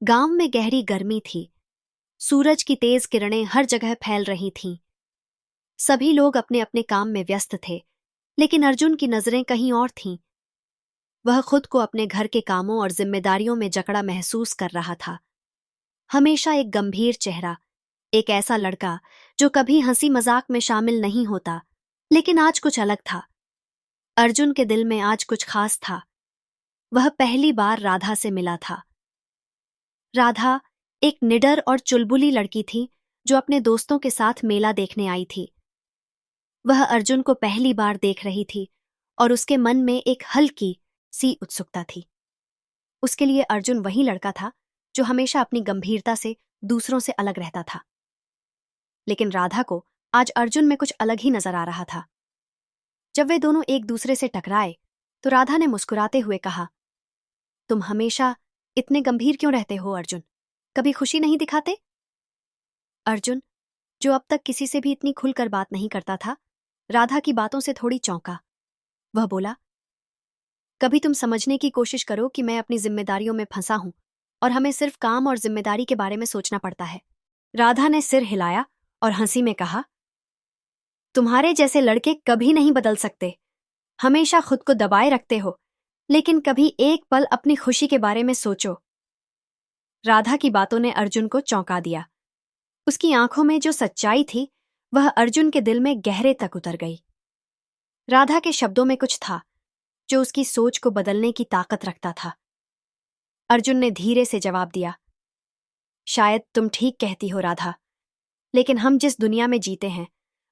गांव में गहरी गर्मी थी। सूरज की तेज किरणें हर जगह फैल रही थीं। सभी लोग अपने अपने काम में व्यस्त थे, लेकिन अर्जुन की नजरें कहीं और थीं। वह खुद को अपने घर के कामों और जिम्मेदारियों में जकड़ा महसूस कर रहा था। हमेशा एक गंभीर चेहरा, एक ऐसा लड़का जो कभी हंसी मजाक में शामिल नहीं होता, लेकिन आज कुछ अलग था। अर्जुन के दिल में आज कुछ खास था। वह पहली बार राधा से मिला था। राधा एक निडर और चुलबुली लड़की थी जो अपने दोस्तों के साथ मेला देखने आई थी। वह अर्जुन को पहली बार देख रही थी और उसके मन में एक हल्की सी उत्सुकता थी। उसके लिए अर्जुन वही लड़का था जो हमेशा अपनी गंभीरता से दूसरों से अलग रहता था। लेकिन राधा को आज अर्जुन में कुछ अलग ही नजर आ रहा था। जब वे दोनों एक दूसरे से टकराए तो राधा ने मुस्कुराते हुए कहा, तुम हमेशा इतने गंभीर क्यों रहते हो अर्जुन? कभी खुशी नहीं दिखाते? अर्जुन, जो अब तक किसी से भी इतनी खुलकर बात नहीं करता था, राधा की बातों से थोड़ी चौंका। वह बोला, कभी तुम समझने की कोशिश करो कि मैं अपनी जिम्मेदारियों में फंसा हूं और हमें सिर्फ काम और जिम्मेदारी के बारे में सोचना पड़ता है। राधा ने सिर हिलाया और हंसी में कहा, तुम्हारे जैसे लड़के कभी नहीं बदल सकते। हमेशा खुद को दबाए रखते हो, लेकिन कभी एक पल अपनी खुशी के बारे में सोचो। राधा की बातों ने अर्जुन को चौंका दिया। उसकी आंखों में जो सच्चाई थी वह अर्जुन के दिल में गहरे तक उतर गई। राधा के शब्दों में कुछ था जो उसकी सोच को बदलने की ताकत रखता था। अर्जुन ने धीरे से जवाब दिया, शायद तुम ठीक कहती हो राधा, लेकिन हम जिस दुनिया में जीते हैं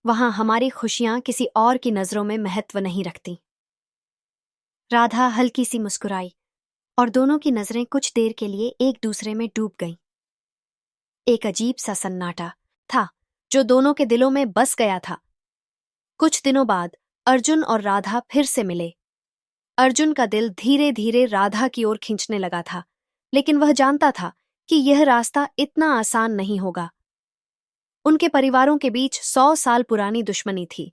वहां हमारी खुशियां किसी और की नजरों में महत्व नहीं रखती। राधा हल्की सी मुस्कुराई और दोनों की नजरें कुछ देर के लिए एक दूसरे में डूब गईं। एक अजीब सा सन्नाटा था जो दोनों के दिलों में बस गया था। कुछ दिनों बाद अर्जुन और राधा फिर से मिले। अर्जुन का दिल धीरे धीरे राधा की ओर खींचने लगा था, लेकिन वह जानता था कि यह रास्ता इतना आसान नहीं होगा। उनके परिवारों के बीच 100 साल पुरानी दुश्मनी थी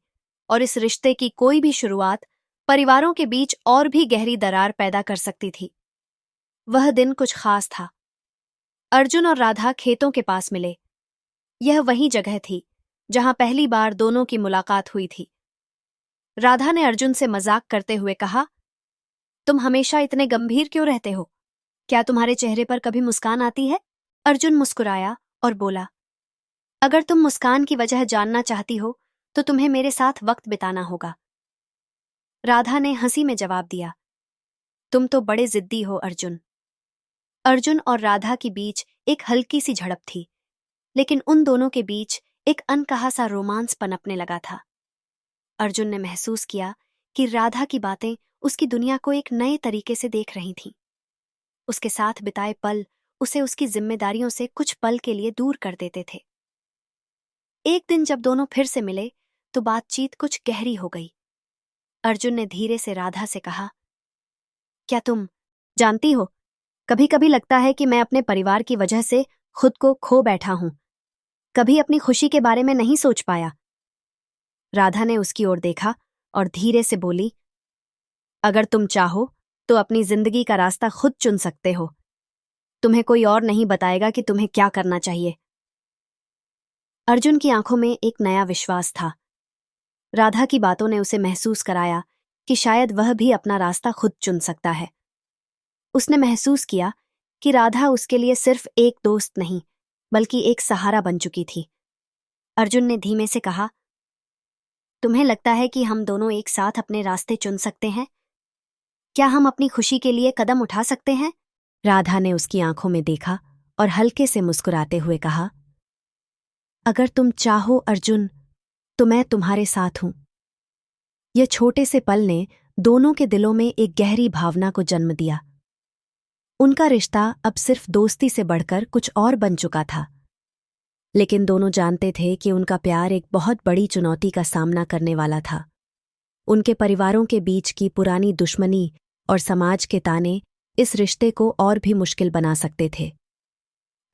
और इस रिश्ते की कोई भी शुरुआत परिवारों के बीच और भी गहरी दरार पैदा कर सकती थी। वह दिन कुछ खास था। अर्जुन और राधा खेतों के पास मिले। यह वही जगह थी जहां पहली बार दोनों की मुलाकात हुई थी। राधा ने अर्जुन से मजाक करते हुए कहा, तुम हमेशा इतने गंभीर क्यों रहते हो? क्या तुम्हारे चेहरे पर कभी मुस्कान आती है? अर्जुन मुस्कुराया और बोला, अगर तुम मुस्कान की वजह जानना चाहती हो तो तुम्हें मेरे साथ वक्त बिताना होगा। राधा ने हंसी में जवाब दिया, तुम तो बड़े जिद्दी हो अर्जुन। अर्जुन और राधा के बीच एक हल्की सी झड़प थी, लेकिन उन दोनों के बीच एक अनकहा सा रोमांस पनपने लगा था। अर्जुन ने महसूस किया कि राधा की बातें उसकी दुनिया को एक नए तरीके से देख रही थीं। उसके साथ बिताए पल उसे उसकी जिम्मेदारियों से कुछ पल के लिए दूर कर देते थे। एक दिन जब दोनों फिर से मिले तो बातचीत कुछ गहरी हो गई। अर्जुन ने धीरे से राधा से कहा, क्या तुम जानती हो, कभी कभी लगता है कि मैं अपने परिवार की वजह से खुद को खो बैठा हूं। कभी अपनी खुशी के बारे में नहीं सोच पाया। राधा ने उसकी ओर देखा और धीरे से बोली, अगर तुम चाहो तो अपनी जिंदगी का रास्ता खुद चुन सकते हो। तुम्हें कोई और नहीं बताएगा कि तुम्हें क्या करना चाहिए। अर्जुन की आंखों में एक नया विश्वास था। राधा की बातों ने उसे महसूस कराया कि शायद वह भी अपना रास्ता खुद चुन सकता है। उसने महसूस किया कि राधा उसके लिए सिर्फ एक दोस्त नहीं, बल्कि एक सहारा बन चुकी थी। अर्जुन ने धीमे से कहा, तुम्हें लगता है कि हम दोनों एक साथ अपने रास्ते चुन सकते हैं? क्या हम अपनी खुशी के लिए कदम उठा सकते हैं? राधा ने उसकी आंखों में देखा और हल्के से मुस्कुराते हुए कहा, अगर तुम चाहो अर्जुन, तो मैं तुम्हारे साथ हूं। यह छोटे से पल ने दोनों के दिलों में एक गहरी भावना को जन्म दिया। उनका रिश्ता अब सिर्फ दोस्ती से बढ़कर कुछ और बन चुका था। लेकिन दोनों जानते थे कि उनका प्यार एक बहुत बड़ी चुनौती का सामना करने वाला था। उनके परिवारों के बीच की पुरानी दुश्मनी और समाज के ताने इस रिश्ते को और भी मुश्किल बना सकते थे।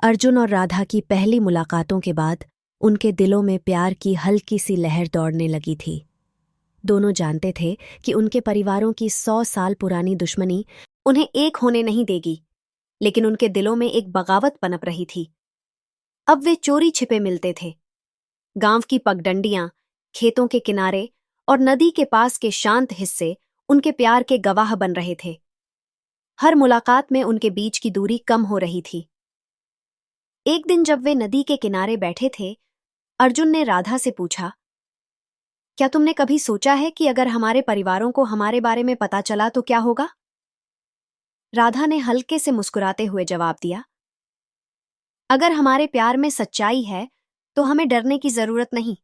अर्जुन और राधा की पहली मुलाकातों के बाद उनके दिलों में प्यार की हल्की सी लहर दौड़ने लगी थी। दोनों जानते थे कि उनके परिवारों की 100 साल पुरानी दुश्मनी उन्हें एक होने नहीं देगी, लेकिन उनके दिलों में एक बगावत पनप रही थी। अब वे चोरी छिपे मिलते थे। गांव की पगडंडियां, खेतों के किनारे और नदी के पास के शांत हिस्से उनके प्यार के गवाह बन रहे थे। हर मुलाकात में उनके बीच की दूरी कम हो रही थी। एक दिन जब वे नदी के किनारे बैठे थे, अर्जुन ने राधा से पूछा, क्या तुमने कभी सोचा है कि अगर हमारे परिवारों को हमारे बारे में पता चला तो क्या होगा? राधा ने हल्के से मुस्कुराते हुए जवाब दिया, अगर हमारे प्यार में सच्चाई है तो हमें डरने की जरूरत नहीं,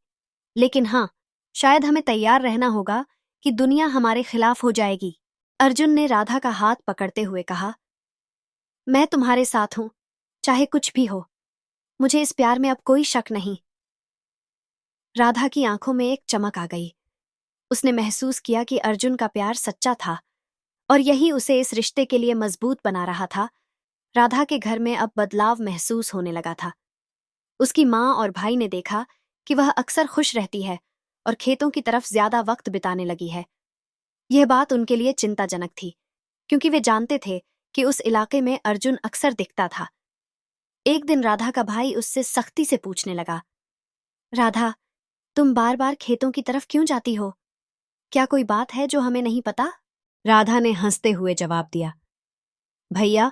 लेकिन हाँ, शायद हमें तैयार रहना होगा कि दुनिया हमारे खिलाफ हो जाएगी। अर्जुन ने राधा का हाथ पकड़ते हुए कहा, मैं तुम्हारे साथ हूं, चाहे कुछ भी हो। मुझे इस प्यार में अब कोई शक नहीं। राधा की आंखों में एक चमक आ गई। उसने महसूस किया कि अर्जुन का प्यार सच्चा था और यही उसे इस रिश्ते के लिए मजबूत बना रहा था। राधा के घर में अब बदलाव महसूस होने लगा था। उसकी माँ और भाई ने देखा कि वह अक्सर खुश रहती है और खेतों की तरफ ज्यादा वक्त बिताने लगी है। यह बात उनके लिए चिंताजनक थी, क्योंकि वे जानते थे कि उस इलाके में अर्जुन अक्सर दिखता था। एक दिन राधा का भाई उससे सख्ती से पूछने लगा, राधा, तुम बार बार खेतों की तरफ क्यों जाती हो? क्या कोई बात है जो हमें नहीं पता? राधा ने हंसते हुए जवाब दिया, भैया,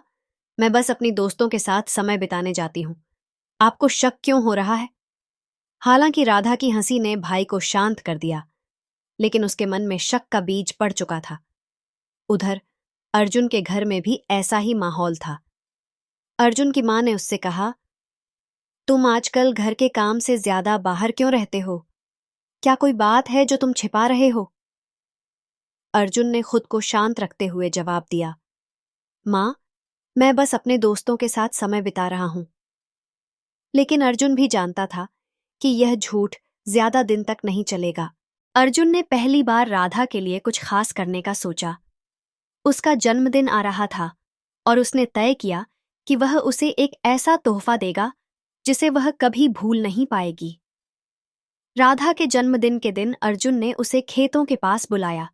मैं बस अपनी दोस्तों के साथ समय बिताने जाती हूं। आपको शक क्यों हो रहा है? हालांकि राधा की हंसी ने भाई को शांत कर दिया, लेकिन उसके मन में शक का बीज पड़ चुका था। उधर अर्जुन के घर में भी ऐसा ही माहौल था। अर्जुन की मां ने उससे कहा, तुम आजकल घर के काम से ज्यादा बाहर क्यों रहते हो? क्या कोई बात है जो तुम छिपा रहे हो? अर्जुन ने खुद को शांत रखते हुए जवाब दिया, मां, मैं बस अपने दोस्तों के साथ समय बिता रहा हूं। लेकिन अर्जुन भी जानता था कि यह झूठ ज्यादा दिन तक नहीं चलेगा। अर्जुन ने पहली बार राधा के लिए कुछ खास करने का सोचा। उसका जन्मदिन आ रहा था और उसने तय किया कि वह उसे एक ऐसा तोहफा देगा जिसे वह कभी भूल नहीं पाएगी। राधा के जन्मदिन के दिन अर्जुन ने उसे खेतों के पास बुलाया।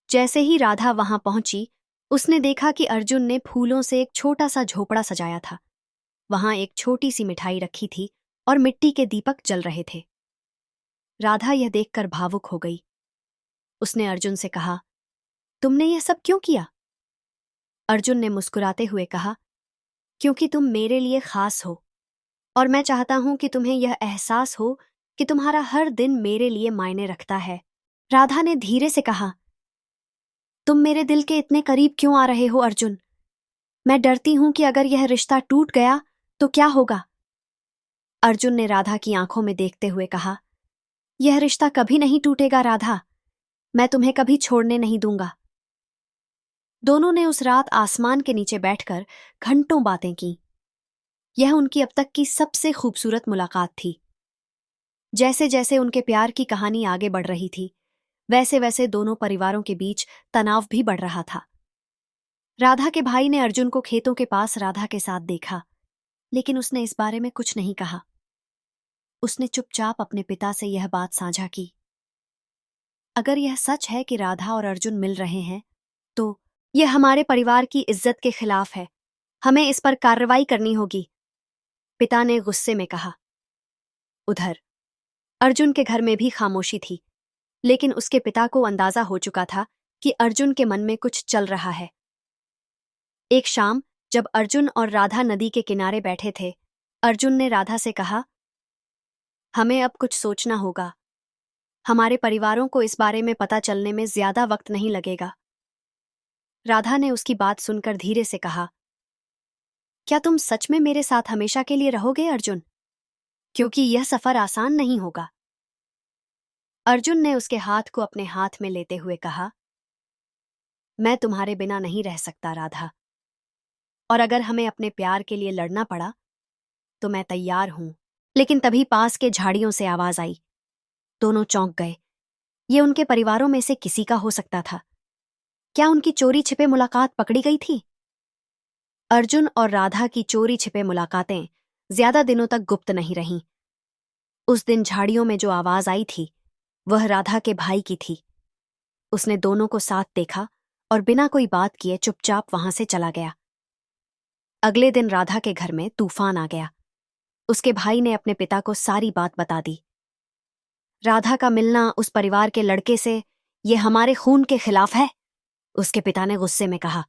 जैसे ही राधा वहां पहुंची, उसने देखा कि अर्जुन ने फूलों से एक छोटा सा झोपड़ा सजाया था। वहां एक छोटी सी मिठाई रखी थी और मिट्टी के दीपक जल रहे थे। राधा यह देखकर भावुक हो गई। उसने अर्जुन से कहा, तुमने यह सब क्यों किया? अर्जुन ने मुस्कुराते हुए कहा, क्योंकि तुम मेरे लिए खास हो और मैं चाहता हूं कि तुम्हें यह एहसास हो कि तुम्हारा हर दिन मेरे लिए मायने रखता है। राधा ने धीरे से कहा, तुम मेरे दिल के इतने करीब क्यों आ रहे हो अर्जुन? मैं डरती हूं कि अगर यह रिश्ता टूट गया तो क्या होगा? अर्जुन ने राधा की आंखों में देखते हुए कहा, यह रिश्ता कभी नहीं टूटेगा राधा, मैं तुम्हें कभी छोड़ने नहीं दूंगा। दोनों ने उस रात आसमान के नीचे बैठकर घंटों बातें की। यह उनकी अब तक की सबसे खूबसूरत मुलाकात थी। जैसे जैसे उनके प्यार की कहानी आगे बढ़ रही थी, वैसे वैसे दोनों परिवारों के बीच तनाव भी बढ़ रहा था। राधा के भाई ने अर्जुन को खेतों के पास राधा के साथ देखा, लेकिन उसने इस बारे में कुछ नहीं कहा। उसने चुपचाप अपने पिता से यह बात साझा की, अगर यह सच है कि राधा और अर्जुन मिल रहे हैं, तो यह हमारे परिवार की इज्जत के खिलाफ है। हमें इस पर कार्रवाई करनी होगी, पिता ने गुस्से में कहा। उधर अर्जुन के घर में भी खामोशी थी, लेकिन उसके पिता को अंदाजा हो चुका था कि अर्जुन के मन में कुछ चल रहा है। एक शाम जब अर्जुन और राधा नदी के किनारे बैठे थे, अर्जुन ने राधा से कहा, हमें अब कुछ सोचना होगा। हमारे परिवारों को इस बारे में पता चलने में ज्यादा वक्त नहीं लगेगा। राधा ने उसकी बात सुनकर धीरे से कहा, क्या तुम सच में मेरे साथ हमेशा के लिए रहोगे अर्जुन? क्योंकि यह सफर आसान नहीं होगा। अर्जुन ने उसके हाथ को अपने हाथ में लेते हुए कहा, मैं तुम्हारे बिना नहीं रह सकता राधा, और अगर हमें अपने प्यार के लिए लड़ना पड़ा तो मैं तैयार हूं। लेकिन तभी पास के झाड़ियों से आवाज आई। दोनों चौंक गए। ये उनके परिवारों में से किसी का हो सकता था। क्या उनकी चोरी छिपे मुलाकात पकड़ी गई थी? अर्जुन और राधा की चोरी छिपे मुलाकातें ज्यादा दिनों तक गुप्त नहीं रहीं। उस दिन झाड़ियों में जो आवाज आई थी, वह राधा के भाई की थी। उसने दोनों को साथ देखा और बिना कोई बात किए चुपचाप वहां से चला गया। अगले दिन राधा के घर में तूफान आ गया। उसके भाई ने अपने पिता को सारी बात बता दी। राधा का मिलना उस परिवार के लड़के से ये हमारे खून के खिलाफ है, उसके पिता ने गुस्से में कहा।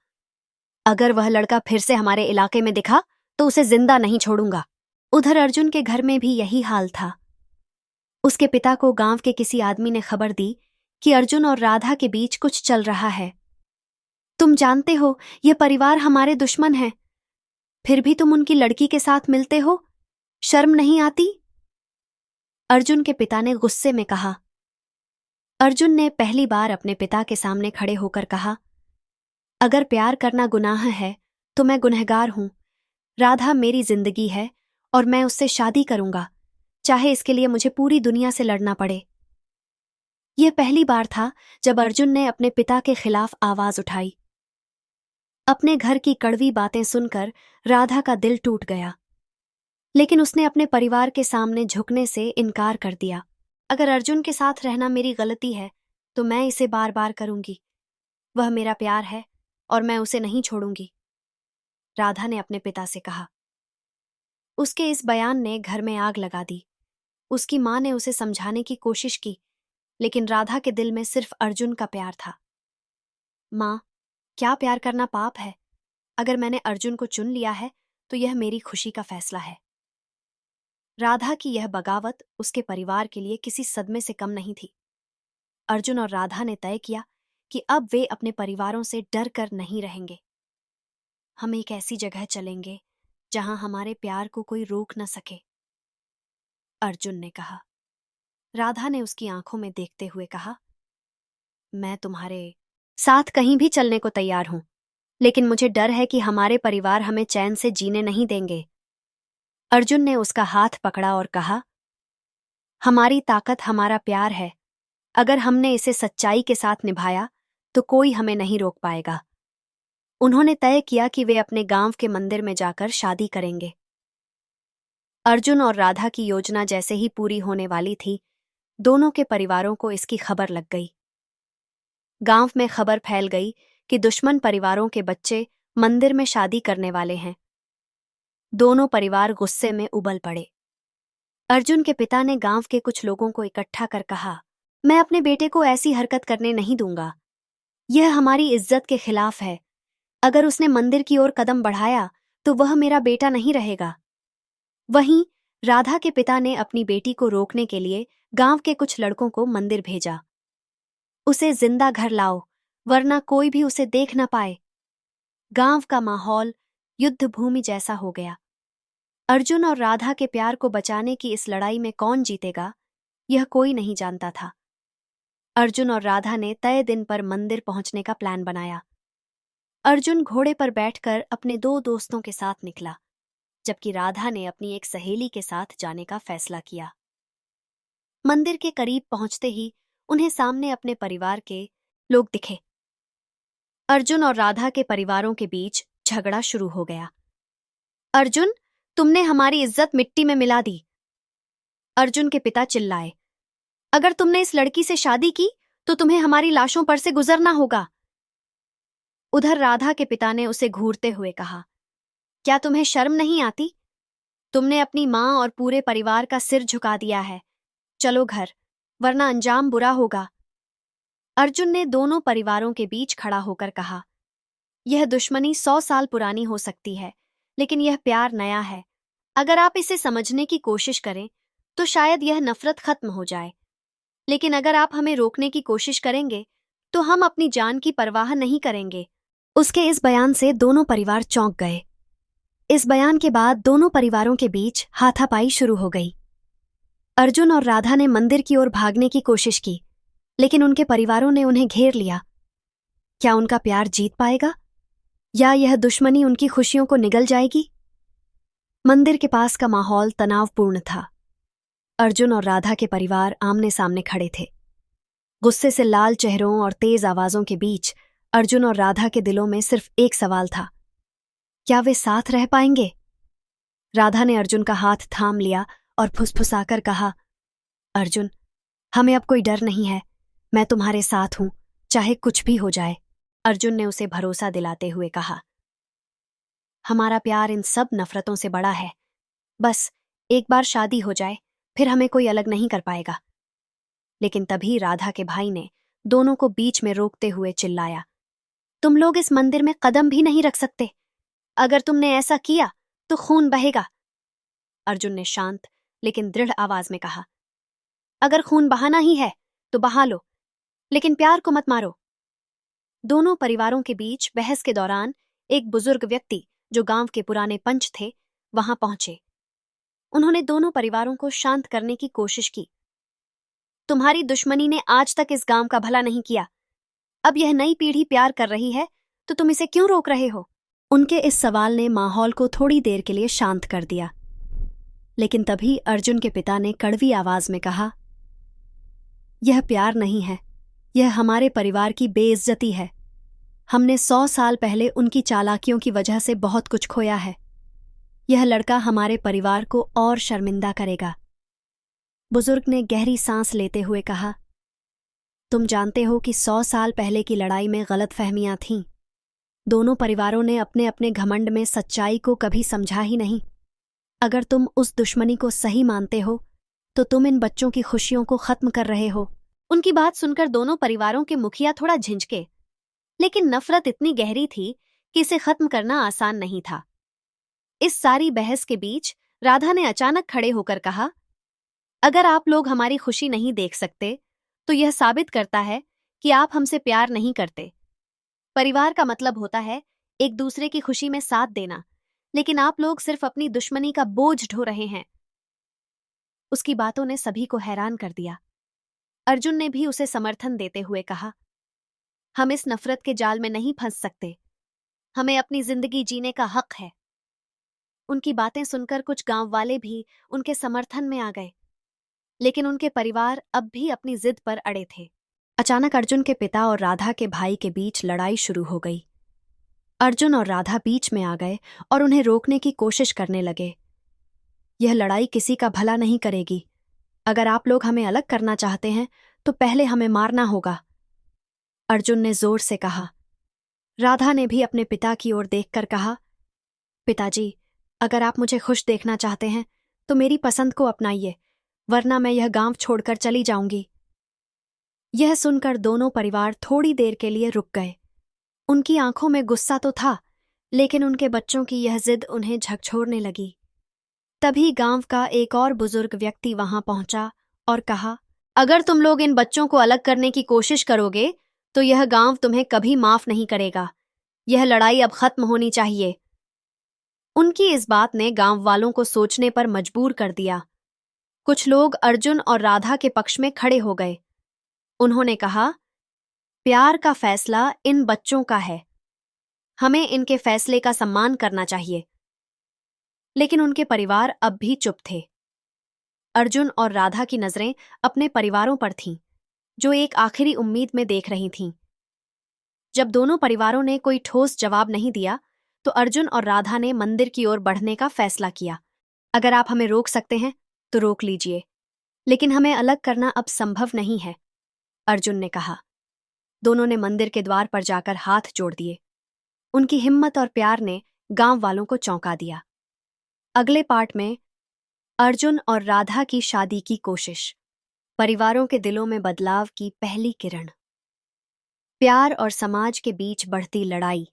अगर वह लड़का फिर से हमारे इलाके में दिखा तो उसे जिंदा नहीं छोड़ूंगा। उधर अर्जुन के घर में भी यही हाल था। उसके पिता को गांव के किसी आदमी ने खबर दी कि अर्जुन और राधा के बीच कुछ चल रहा है। तुम जानते हो यह परिवार हमारे दुश्मन है, फिर भी तुम उनकी लड़की के साथ मिलते हो, शर्म नहीं आती? अर्जुन के पिता ने गुस्से में कहा। अर्जुन ने पहली बार अपने पिता के सामने खड़े होकर कहा, अगर प्यार करना गुनाह है तो मैं गुनहगार हूं। राधा मेरी जिंदगी है और मैं उससे शादी करूंगा, चाहे इसके लिए मुझे पूरी दुनिया से लड़ना पड़े। यह पहली बार था जब अर्जुन ने अपने पिता के खिलाफ आवाज उठाई। अपने घर की कड़वी बातें सुनकर राधा का दिल टूट गया, लेकिन उसने अपने परिवार के सामने झुकने से इनकार कर दिया। अगर अर्जुन के साथ रहना मेरी गलती है तो मैं इसे बार बार करूंगी। वह मेरा प्यार है और मैं उसे नहीं छोड़ूंगी, राधा ने अपने पिता से कहा। उसके इस बयान ने घर में आग लगा दी। उसकी मां ने उसे समझाने की कोशिश की, लेकिन राधा के दिल में सिर्फ अर्जुन का प्यार था। मां, क्या प्यार करना पाप है? अगर मैंने अर्जुन को चुन लिया है तो यह मेरी खुशी का फैसला है। राधा की यह बगावत उसके परिवार के लिए किसी सदमे से कम नहीं थी। अर्जुन और राधा ने तय किया कि अब वे अपने परिवारों से डर कर नहीं रहेंगे। हम एक ऐसी जगह चलेंगे जहां हमारे प्यार को कोई रोक न सके, अर्जुन ने कहा। राधा ने उसकी आंखों में देखते हुए कहा, मैं तुम्हारे साथ कहीं भी चलने को तैयार हूं, लेकिन मुझे डर है कि हमारे परिवार हमें चैन से जीने नहीं देंगे। अर्जुन ने उसका हाथ पकड़ा और कहा, हमारी ताकत हमारा प्यार है। अगर हमने इसे सच्चाई के साथ निभाया तो कोई हमें नहीं रोक पाएगा। उन्होंने तय किया कि वे अपने गांव के मंदिर में जाकर शादी करेंगे। अर्जुन और राधा की योजना जैसे ही पूरी होने वाली थी, दोनों के परिवारों को इसकी खबर लग गई। गांव में खबर फैल गई कि दुश्मन परिवारों के बच्चे मंदिर में शादी करने वाले हैं। दोनों परिवार गुस्से में उबल पड़े। अर्जुन के पिता ने गांव के कुछ लोगों को इकट्ठा कर कहा, मैं अपने बेटे को ऐसी हरकत करने नहीं दूंगा। यह हमारी इज्जत के खिलाफ है। अगर उसने मंदिर की ओर कदम बढ़ाया तो वह मेरा बेटा नहीं रहेगा। वहीं राधा के पिता ने अपनी बेटी को रोकने के लिए गांव के कुछ लड़कों को मंदिर भेजा। उसे जिंदा घर लाओ, वरना कोई भी उसे देख न पाए। गांव का माहौल युद्ध भूमि जैसा हो गया। अर्जुन और राधा के प्यार को बचाने की इस लड़ाई में कौन जीतेगा, यह कोई नहीं जानता था। अर्जुन और राधा ने तय दिन पर मंदिर पहुंचने का प्लान बनाया। अर्जुन घोड़े पर बैठकर अपने दो दोस्तों के साथ निकला, जबकि राधा ने अपनी एक सहेली के साथ जाने का फैसला किया। मंदिर के करीब पहुंचते ही उन्हें सामने अपने परिवार के लोग दिखे। अर्जुन और राधा के परिवारों के बीच झगड़ा शुरू हो गया। अर्जुन, तुमने हमारी इज्जत मिट्टी में मिला दी, अर्जुन के पिता चिल्लाए। अगर तुमने इस लड़की से शादी की तो तुम्हें हमारी लाशों पर से गुजरना होगा। उधर राधा के पिता ने उसे घूरते हुए कहा, क्या तुम्हें शर्म नहीं आती? तुमने अपनी मां और पूरे परिवार का सिर झुका दिया है। चलो घर, वरना अंजाम बुरा होगा। अर्जुन ने दोनों परिवारों के बीच खड़ा होकर कहा, यह दुश्मनी 100 साल पुरानी हो सकती है, लेकिन यह प्यार नया है। अगर आप इसे समझने की कोशिश करें तो शायद यह नफरत खत्म हो जाए, लेकिन अगर आप हमें रोकने की कोशिश करेंगे तो हम अपनी जान की परवाह नहीं करेंगे। उसके इस बयान से दोनों परिवार चौंक गए। इस बयान के बाद दोनों परिवारों के बीच हाथापाई शुरू हो गई। अर्जुन और राधा ने मंदिर की ओर भागने की कोशिश की, लेकिन उनके परिवारों ने उन्हें घेर लिया। क्या उनका प्यार जीत पाएगा, या यह दुश्मनी उनकी खुशियों को निगल जाएगी? मंदिर के पास का माहौल तनावपूर्ण था। अर्जुन और राधा के परिवार आमने सामने खड़े थे। गुस्से से लाल चेहरों और तेज आवाजों के बीच अर्जुन और राधा के दिलों में सिर्फ एक सवाल था, क्या वे साथ रह पाएंगे? राधा ने अर्जुन का हाथ थाम लिया और फुसफुसाकर कहा, अर्जुन, हमें अब कोई डर नहीं है। मैं तुम्हारे साथ हूं, चाहे कुछ भी हो जाए। अर्जुन ने उसे भरोसा दिलाते हुए कहा। हमारा प्यार इन सब नफरतों से बड़ा है। बस एक बार शादी हो जाए, फिर हमें कोई अलग नहीं कर पाएगा। लेकिन तभी राधा के भाई ने दोनों को बीच में रोकते हुए चिल्लाया, तुम लोग इस मंदिर में कदम भी नहीं रख सकते। अगर तुमने ऐसा किया तो खून बहेगा। अर्जुन ने शांत लेकिन दृढ़ आवाज में कहा, अगर खून बहाना ही है तो बहा लो, लेकिन प्यार को मत मारो। दोनों परिवारों के बीच बहस के दौरान एक बुजुर्ग व्यक्ति जो गांव के पुराने पंच थे वहां पहुंचे। उन्होंने दोनों परिवारों को शांत करने की कोशिश की। तुम्हारी दुश्मनी ने आज तक इस गांव का भला नहीं किया। अब यह नई पीढ़ी प्यार कर रही है तो तुम इसे क्यों रोक रहे हो? उनके इस सवाल ने माहौल को थोड़ी देर के लिए शांत कर दिया। लेकिन तभी अर्जुन के पिता ने कड़वी आवाज में कहा, यह प्यार नहीं है, यह हमारे परिवार की बेइज्जती है। हमने 100 साल पहले उनकी चालाकियों की वजह से बहुत कुछ खोया है। यह लड़का हमारे परिवार को और शर्मिंदा करेगा। बुजुर्ग ने गहरी सांस लेते हुए कहा, तुम जानते हो कि 100 साल पहले की लड़ाई में गलतफहमियां थीं। दोनों परिवारों ने अपने अपने घमंड में सच्चाई को कभी समझा ही नहीं। अगर तुम उस दुश्मनी को सही मानते हो तो तुम इन बच्चों की खुशियों को खत्म कर रहे हो। उनकी बात सुनकर दोनों परिवारों के मुखिया थोड़ा झिंझके, लेकिन नफरत इतनी गहरी थी कि इसे खत्म करना आसान नहीं था। इस सारी बहस के बीच राधा ने अचानक खड़े होकर कहा, अगर आप लोग हमारी खुशी नहीं देख सकते तो यह साबित करता है कि आप हमसे प्यार नहीं करते। परिवार का मतलब होता है एक दूसरे की खुशी में साथ देना, लेकिन आप लोग सिर्फ अपनी दुश्मनी का बोझ ढो रहे हैं। उसकी बातों ने सभी को हैरान कर दिया। अर्जुन ने भी उसे समर्थन देते हुए कहा, हम इस नफरत के जाल में नहीं फंस सकते। हमें अपनी जिंदगी जीने का हक है। उनकी बातें सुनकर कुछ गांव वाले भी उनके समर्थन में आ गए, लेकिन उनके परिवार अब भी अपनी जिद पर अड़े थे। अचानक अर्जुन के पिता और राधा के भाई के बीच लड़ाई शुरू हो गई। अर्जुन और राधा बीच में आ गए और उन्हें रोकने की कोशिश करने लगे। यह लड़ाई किसी का भला नहीं करेगी। अगर आप लोग हमें अलग करना चाहते हैं तो पहले हमें मारना होगा, अर्जुन ने जोर से कहा। राधा ने भी अपने पिता की ओर देखकर कहा, पिताजी, अगर आप मुझे खुश देखना चाहते हैं तो मेरी पसंद को अपनाइए, वरना मैं यह गांव छोड़कर चली जाऊंगी। यह सुनकर दोनों परिवार थोड़ी देर के लिए रुक गए। उनकी आंखों में गुस्सा तो था, लेकिन उनके बच्चों की यह जिद उन्हें झकझोरने लगी। तभी गांव का एक और बुजुर्ग व्यक्ति वहां पहुंचा और कहा, अगर तुम लोग इन बच्चों को अलग करने की कोशिश करोगे तो यह गांव तुम्हें कभी माफ नहीं करेगा। यह लड़ाई अब खत्म होनी चाहिए। उनकी इस बात ने गांव वालों को सोचने पर मजबूर कर दिया। कुछ लोग अर्जुन और राधा के पक्ष में खड़े हो गए। उन्होंने कहा, प्यार का फैसला इन बच्चों का है, हमें इनके फैसले का सम्मान करना चाहिए। लेकिन उनके परिवार अब भी चुप थे। अर्जुन और राधा की नजरें अपने परिवारों पर थीं, जो एक आखिरी उम्मीद में देख रही थीं। जब दोनों परिवारों ने कोई ठोस जवाब नहीं दिया तो अर्जुन और राधा ने मंदिर की ओर बढ़ने का फैसला किया। अगर आप हमें रोक सकते हैं तो रोक लीजिए, लेकिन हमें अलग करना अब संभव नहीं है, अर्जुन ने कहा। दोनों ने मंदिर के द्वार पर जाकर हाथ जोड़ दिए। उनकी हिम्मत और प्यार ने गांव वालों को चौंका दिया। अगले पार्ट में अर्जुन और राधा की शादी की कोशिश, परिवारों के दिलों में बदलाव की पहली किरण, प्यार और समाज के बीच बढ़ती लड़ाई।